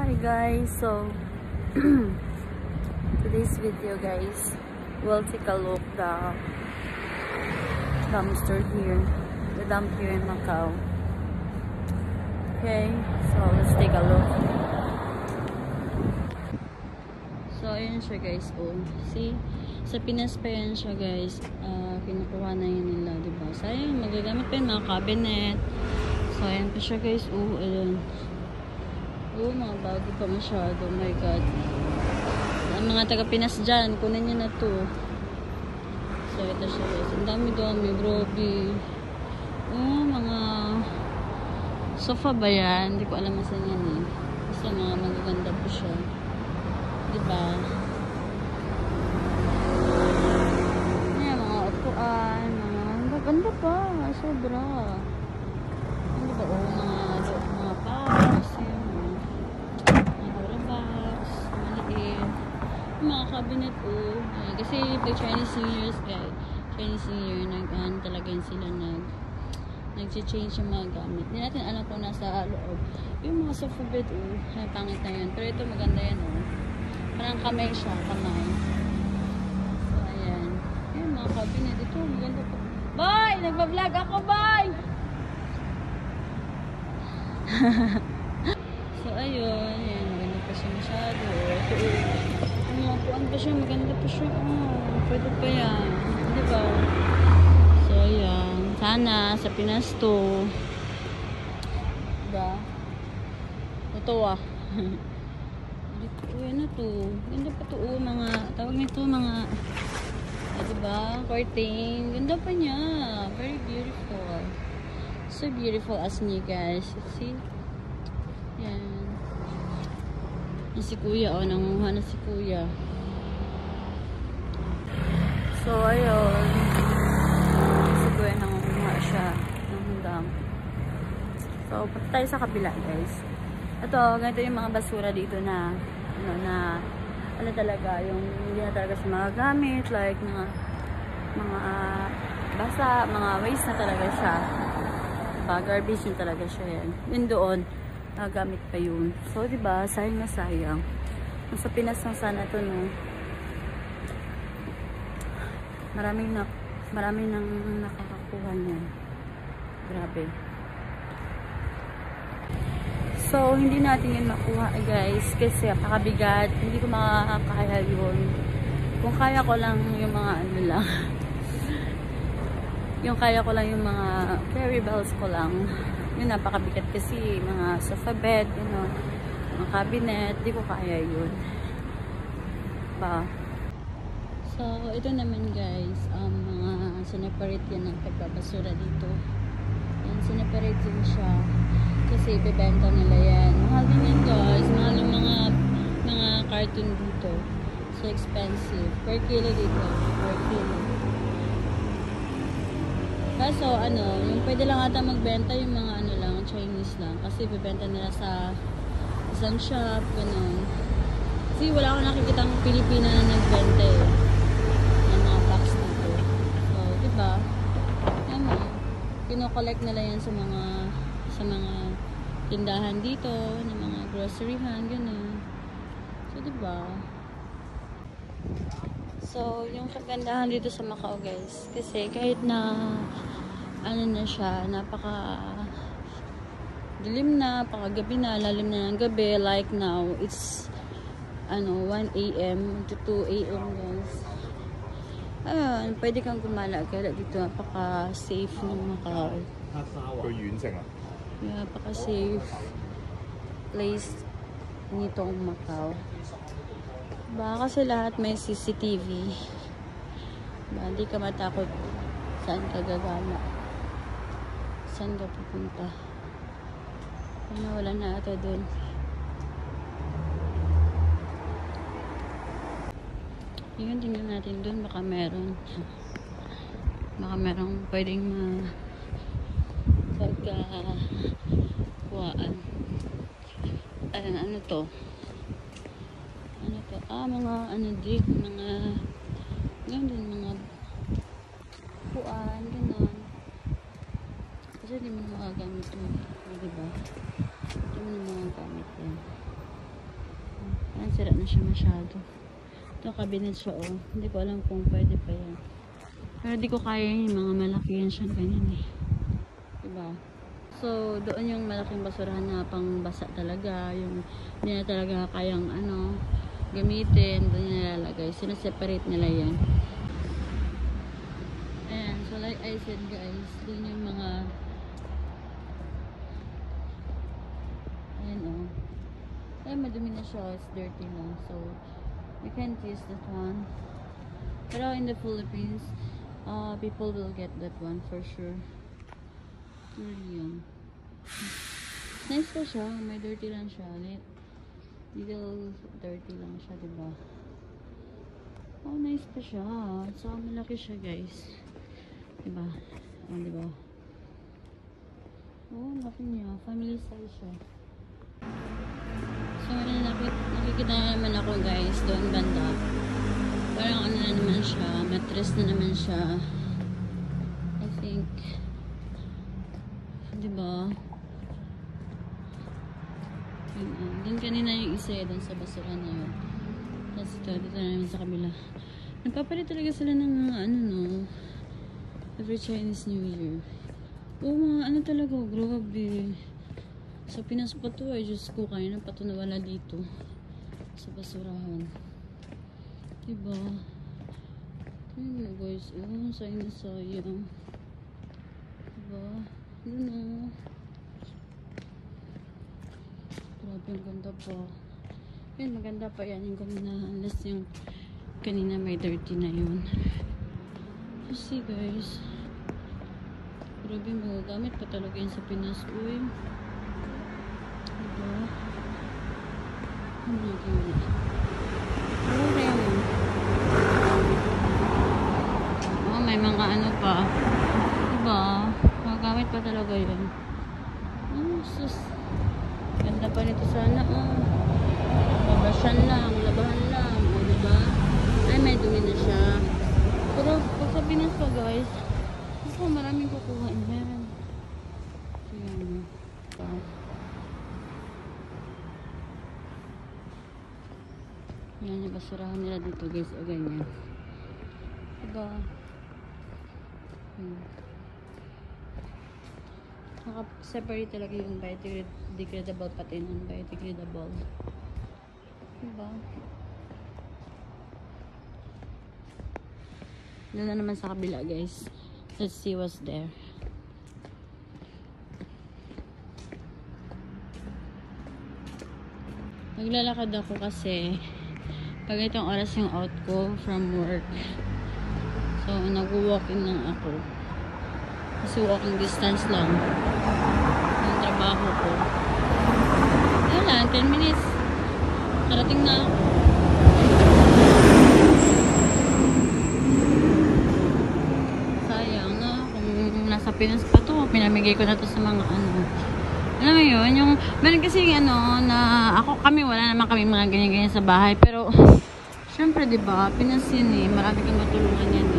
Hi guys, so today's video guys, we'll take a look the dumpster here, the dump here in Macau. Okay, so let's take a look. So ayun siya guys, oh, see, sa Pinas pa yan siya guys, kinukuha na yun nila, diba? Sayang, magagamit pa yun mga cabinet. So ayan pa siya guys, oh, ayun. Oh, mga bago pa masyado. Oh my god. Ang mga taga Pinas dyan, kunin nyo na to. So, ito siya guys. Ang dami doon. May groby. Oh, mga sofa ba yan? Hindi ko alam masan yan eh. Basta mga magaganda po siya. Diba? Ayan, mga upuan. Mga ganda pa. Sobra. Ano ba? Oh, mga paras. Mga cabinet kasi pag Chinese New Year's guys, Chinese New Year talaga yun sila nag-change yung mga gamit. Hindi natin alam kung nasa loob yung mga sofa bed pangit na yun, pero ito maganda yan parang kamay siya, kamay. So ayan, yung mga cabinet ito maganda po. Bye! Nagpa-vlog ako, bye! So ayun, ayan, maganda pa siya masyado. Kuan pa siya, maganda pa siya. Pwede pa yan. Diba? So, ayan. Sana, sa Pinas to. Diba? Ito Uy, ano to? Ganda pa to. Mga, tawag nito, mga, diba? Curtain. Ganda pa niya. Very beautiful. So beautiful as me, guys. See? Yan. Si kuya, nanguha na si kuya. So, ayun. Si kuya nanguha siya ng hundang. So, pati tayo sa kabila, guys. Ito, ganito yung mga basura dito na, ano talaga, yung hindi na talaga siya magagamit, like, mga basa, mga waste na talaga siya. Garbage na talaga siya yan. Yun doon. Gamit pa yun. So, diba, sayang na sayang. Sa Pinas lang sana to, no? Maraming nang nakakakuha niyan. Grabe. So, hindi natin yun makuha, guys. Kasi, napakabigat. Hindi ko makakaya yun. Kung kaya ko lang yung mga ano lang. Yung kaya ko lang yung mga carry bells ko lang. Yun, napakabigat kasi mga sofa bed, mga cabinet, di ko kaya yun. Diba? So, ito naman guys, mga sineparate yan ng pagbabasura dito. Yan, sineparate din siya. Kasi ibebenta nila yan. Mahal din yan guys. Mahal yung mga carton dito. So expensive. Per kilo dito. Per kilo. Kaso, yung pwede lang ata magbenta yung mga Chinese lang. Kasi bibenta nila sa isang shop, ganun. Kasi wala akong nakikitang Pilipina na nagbenta ng mga box dito. So, diba? Yan mo. Kino-collect nila yan sa mga tindahan dito, ng mga groceryhan, ganun. So, diba? So, yung kagandahan dito sa Macau, guys. Kasi kahit na na siya, dilim na, pakagabi na, lalim na ng gabi, like now, it's 1 AM to 2 AM guys. Ayun, pwede kang gumala kaya dito, napaka-safe ng Macau. Yeah, napaka-safe place nitong Macau. Baka kasi lahat may CCTV. Hindi ka matakot saan ka gagala. Saan ka pupunta. Wala na ata dun. Yun, tingnan natin dun. Baka merong pwedeng pagkakuhaan. Ano to? Mga din, mga kuhaan, gano'n. Kasi di mo magagamit ito, diba? Ito mo na mga gamit yan. na siya masyado. Ito, cabinet siya, oh. Hindi ko alam kung pwede pa yan. Pero di ko kaya yung mga malaki yan siya ganyan eh. Diba? So, doon yung malaking basurahan na pang basa talaga. Yung hindi na talaga kayang gamitin. Doon nilalagay. Sinaseparate nila yan. Ayan. So, like I said guys, doon yung mga ayan oh. Ay, madumi na siya. It's dirty na. So, we can't use that one. Pero in the Philippines, people will get that one for sure. Really yun. Nice pa siya. May dirty lang siya. Little dirty lang siya, diba? Oh, nice pa siya. So, malaki siya, guys. Diba? Oh, diba? Oh, laki niya. Family size siya. So, nakikita naman ako, guys, doon banda. Parang ano na naman siya. Mattress na naman siya. I think. Diba? Doon kanina yung isa doon sa basura na yun. Tapos ito, dito na naman sa kabila. Nagpapalit talaga sila ng mga every Chinese New Year. Oo, mga talaga, grabe. Sa Pinas pa to ay, Diyos ko, kanina pa to nawala dito. Sa basurahan. Diba? Tingnan mo guys, sayang na sayang. Diba? Yun o. Grabe, ang ganda pa. Yun, maganda pa yan yung kanina. Unless yung kanina may dirty na yun. You see guys. Grabe, magagamit pa talaga yun sa Pinas. Uy. Diba? Oh my God. Oh, may mga pa. Diba? Magagamit pa talaga yun. Oh, sus. Ganda pa nito sana. Babasyan lang, labahan lang. O, diba? Ay, may dumi na siya. Pero, pag sa Pinas pa, guys, maraming kukuha. Meron. Ayan. Yan yung basurahan nila dito, guys. O, ganyan. Diba? Naka-separate talaga yung biodegradable pati non-biodegradable. Diba? Doon na naman sa kabila, guys. Let's see what's there. Maglalakad ako kasi pag itong oras yung out ko from work. So, nag-walking lang ako. Kasi walking distance lang yung trabaho ko. Ayan lang, 10 minutes. Karating na ako. Sayang na. Kung nasa Pinas pa to, pinamigay ko na to sa mga alam mo yun, yung meron kasi na kami wala naman kami mga ganyan-ganyan sa bahay. Pero, syempre diba, Pinas yun eh. Marami kang matulungan yan eh.